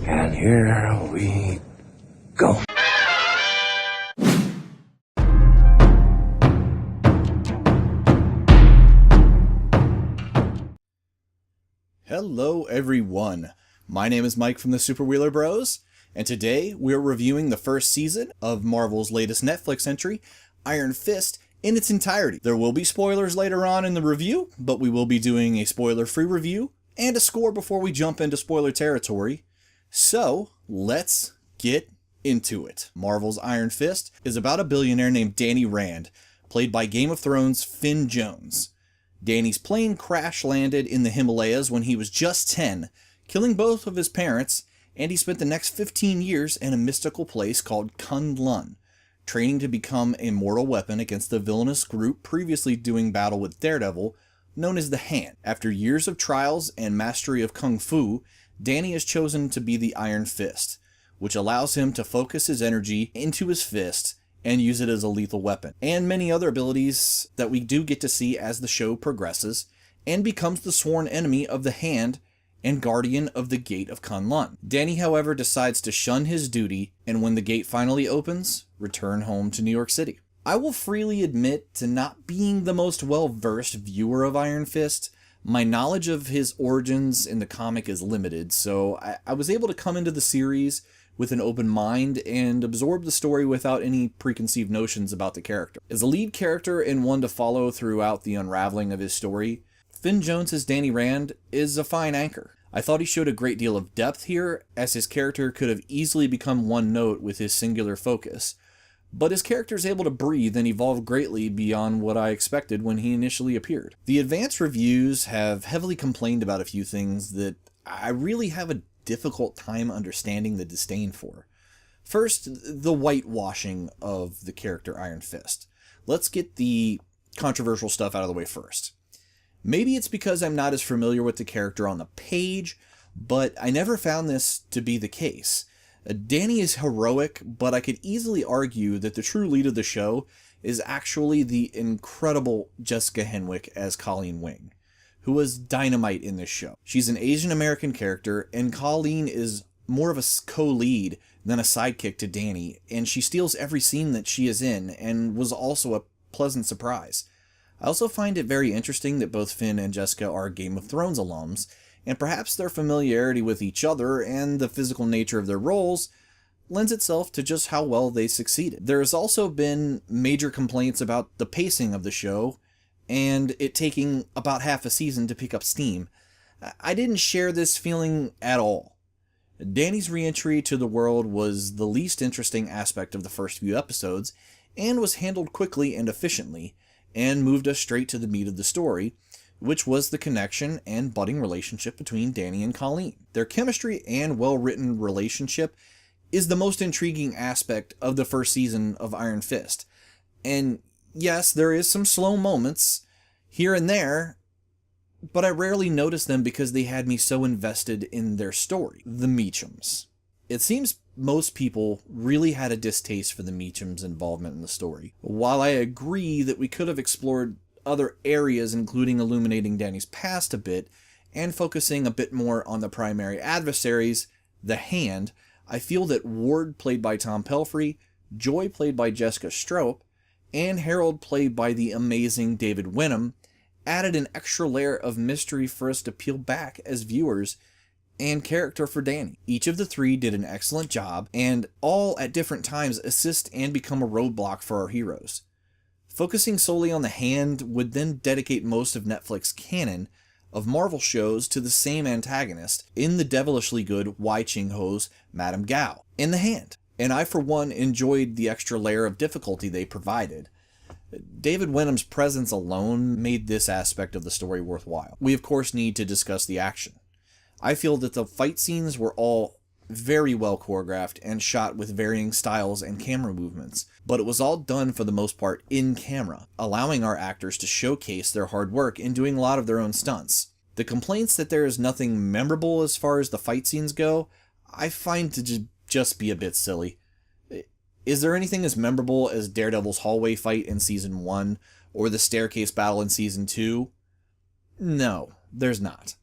And here we go. Hello everyone, my name is Mike from the Super Wheeler Bros, and today we're reviewing the first season of Marvel's latest Netflix entry, Iron Fist, in its entirety. There will be spoilers later on in the review, but we will be doing a spoiler-free review and a score before we jump into spoiler territory. So, let's get into it. Marvel's Iron Fist is about a billionaire named Danny Rand, played by Game of Thrones' Finn Jones. Danny's plane crash-landed in the Himalayas when he was just 10, killing both of his parents, and he spent the next 15 years in a mystical place called Kunlun, training to become a mortal weapon against the villainous group previously doing battle with Daredevil, known as the Hand. After years of trials and mastery of Kung Fu, Danny is chosen to be the Iron Fist, which allows him to focus his energy into his fist and use it as a lethal weapon, and many other abilities that we do get to see as the show progresses, and becomes the sworn enemy of the Hand and guardian of the Gate of Kunlun. Danny, however, decides to shun his duty, and when the gate finally opens, return home to New York City. I will freely admit to not being the most well-versed viewer of Iron Fist. My knowledge of his origins in the comic is limited, so I was able to come into the series with an open mind and absorb the story without any preconceived notions about the character. As a lead character and one to follow throughout the unraveling of his story, Finn Jones' Danny Rand is a fine anchor. I thought he showed a great deal of depth here, as his character could have easily become one note with his singular focus, but his character is able to breathe and evolve greatly beyond what I expected when he initially appeared. The advanced reviews have heavily complained about a few things that I really have a difficult time understanding the disdain for. First, the whitewashing of the character Iron Fist. Let's get the controversial stuff out of the way first. Maybe it's because I'm not as familiar with the character on the page, but I never found this to be the case. Danny is heroic, but I could easily argue that the true lead of the show is actually the incredible Jessica Henwick as Colleen Wing, who was dynamite in this show. She's an Asian American character, and Colleen is more of a co-lead than a sidekick to Danny, and she steals every scene that she is in, and was also a pleasant surprise. I also find it very interesting that both Finn and Jessica are Game of Thrones alums, and perhaps their familiarity with each other and the physical nature of their roles lends itself to just how well they succeeded. There has also been major complaints about the pacing of the show, and it taking about half a season to pick up steam. I didn't share this feeling at all. Danny's re-entry to the world was the least interesting aspect of the first few episodes, and was handled quickly and efficiently, and moved us straight to the meat of the story, which was the connection and budding relationship between Danny and Colleen. Their chemistry and well-written relationship is the most intriguing aspect of the first season of Iron Fist. And yes, there is some slow moments here and there, but I rarely noticed them because they had me so invested in their story. The Meachums. It seems most people really had a distaste for the Meachums' involvement in the story. While I agree that we could have explored other areas, including illuminating Danny's past a bit, and focusing a bit more on the primary adversaries, the Hand, I feel that Ward, played by Tom Pelphrey, Joy, played by Jessica Stroup, and Harold, played by the amazing David Wenham, added an extra layer of mystery for us to peel back as viewers and character for Danny. Each of the three did an excellent job, and all at different times assist and become a roadblock for our heroes. Focusing solely on the Hand would then dedicate most of Netflix canon of Marvel shows to the same antagonist in the devilishly good Wai Ching Ho's Madame Gao in the Hand, and I for one enjoyed the extra layer of difficulty they provided. David Wenham's presence alone made this aspect of the story worthwhile. We of course need to discuss the action. I feel that the fight scenes were all very well choreographed and shot with varying styles and camera movements, but it was all done for the most part in camera, allowing our actors to showcase their hard work in doing a lot of their own stunts. The complaints that there is nothing memorable as far as the fight scenes go, I find to just be a bit silly. Is there anything as memorable as Daredevil's hallway fight in Season 1, or the staircase battle in Season 2? No, there's not.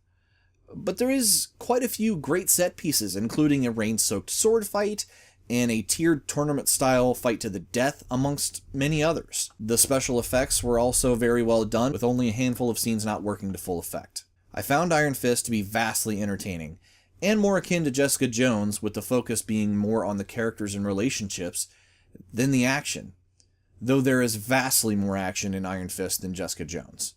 but there is quite a few great set pieces, including a rain-soaked sword fight and a tiered tournament-style fight to the death, amongst many others. The special effects were also very well done, with only a handful of scenes not working to full effect. I found Iron Fist to be vastly entertaining, and more akin to Jessica Jones, with the focus being more on the characters and relationships than the action, though there is vastly more action in Iron Fist than Jessica Jones.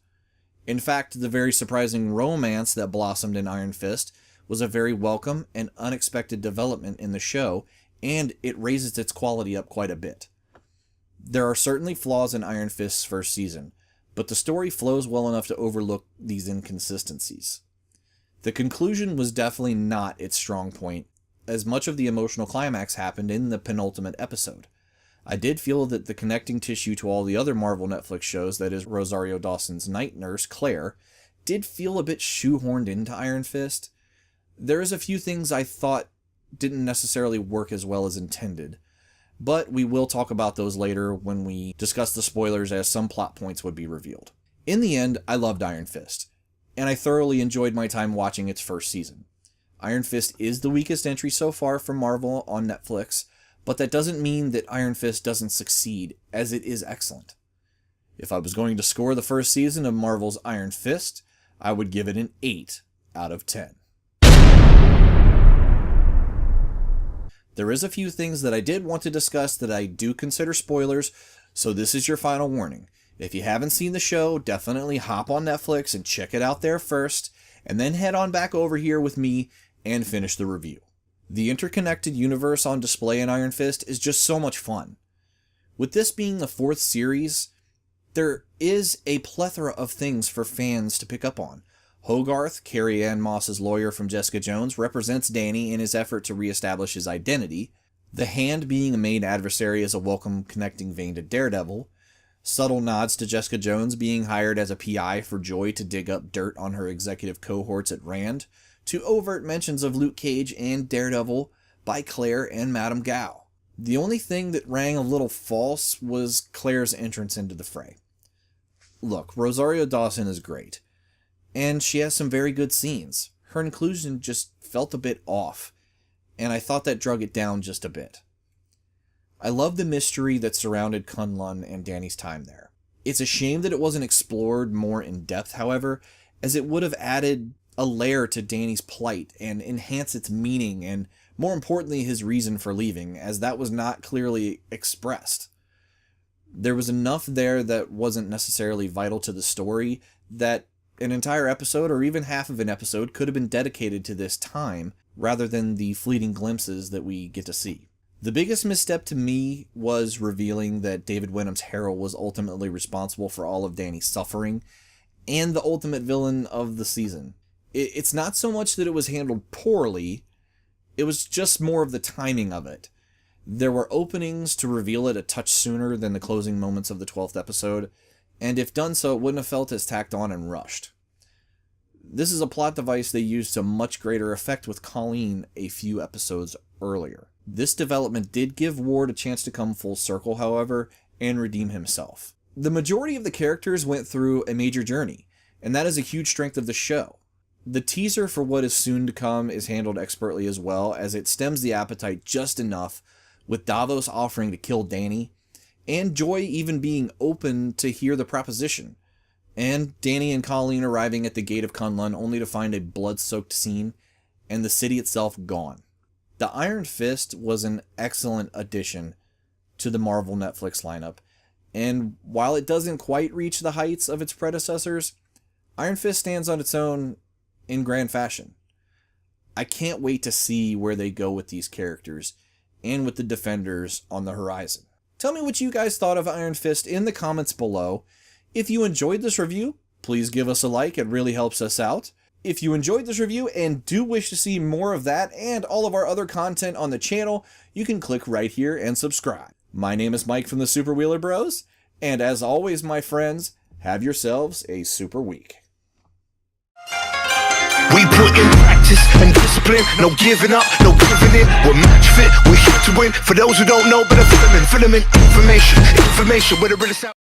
In fact, the very surprising romance that blossomed in Iron Fist was a very welcome and unexpected development in the show, and it raises its quality up quite a bit. There are certainly flaws in Iron Fist's first season, but the story flows well enough to overlook these inconsistencies. The conclusion was definitely not its strong point, as much of the emotional climax happened in the penultimate episode. I did feel that the connecting tissue to all the other Marvel Netflix shows, that is Rosario Dawson's night nurse, Claire, did feel a bit shoehorned into Iron Fist. There is a few things I thought didn't necessarily work as well as intended, but we will talk about those later when we discuss the spoilers, as some plot points would be revealed. In the end, I loved Iron Fist, and I thoroughly enjoyed my time watching its first season. Iron Fist is the weakest entry so far from Marvel on Netflix, but that doesn't mean that Iron Fist doesn't succeed, as it is excellent. If I was going to score the first season of Marvel's Iron Fist, I would give it an 8 out of 10. There is a few things that I did want to discuss that I do consider spoilers, so this is your final warning. If you haven't seen the show, definitely hop on Netflix and check it out there first, and then head on back over here with me and finish the review. The interconnected universe on display in Iron Fist is just so much fun. With this being the 4th series, there is a plethora of things for fans to pick up on. Hogarth, Carrie Ann Moss's lawyer from Jessica Jones, represents Danny in his effort to reestablish his identity. The Hand being a main adversary is a welcome connecting vein to Daredevil. Subtle nods to Jessica Jones being hired as a PI for Joy to dig up dirt on her executive cohorts at Rand, to overt mentions of Luke Cage and Daredevil by Claire and Madame Gao. The only thing that rang a little false was Claire's entrance into the fray. Look, Rosario Dawson is great, and she has some very good scenes. Her inclusion just felt a bit off, and I thought that drug it down just a bit. I love the mystery that surrounded Kunlun and Danny's time there. It's a shame that it wasn't explored more in depth, however, as it would have added a layer to Danny's plight and enhanced its meaning and, more importantly, his reason for leaving, as that was not clearly expressed. There was enough there that wasn't necessarily vital to the story that an entire episode, or even half of an episode, could have been dedicated to this time, rather than the fleeting glimpses that we get to see. The biggest misstep to me was revealing that David Wenham's Harold was ultimately responsible for all of Danny's suffering, and the ultimate villain of the season. It's not so much that it was handled poorly, it was just more of the timing of it. There were openings to reveal it a touch sooner than the closing moments of the 12th episode, and if done so, it wouldn't have felt as tacked on and rushed. This is a plot device they used to much greater effect with Colleen a few episodes earlier. This development did give Ward a chance to come full circle, however, and redeem himself. The majority of the characters went through a major journey, and that is a huge strength of the show. The teaser for what is soon to come is handled expertly as well, as it stems the appetite just enough, with Davos offering to kill Danny, and Joy even being open to hear the proposition, and Danny and Colleen arriving at the gate of Kunlun only to find a blood-soaked scene, and the city itself gone. The Iron Fist was an excellent addition to the Marvel Netflix lineup, and while it doesn't quite reach the heights of its predecessors, Iron Fist stands on its own in grand fashion. I can't wait to see where they go with these characters, and with the Defenders on the horizon. Tell me what you guys thought of Iron Fist in the comments below. If you enjoyed this review, please give us a like, it really helps us out. If you enjoyed this review and do wish to see more of that and all of our other content on the channel, you can click right here and subscribe. My name is Mike from the Super Wheeler Bros, and as always, my friends, have yourselves a super week. We put in practice and discipline, no giving up, no giving in. We're match fit, we're here to win. For those who don't know, but filament information, where the really sound.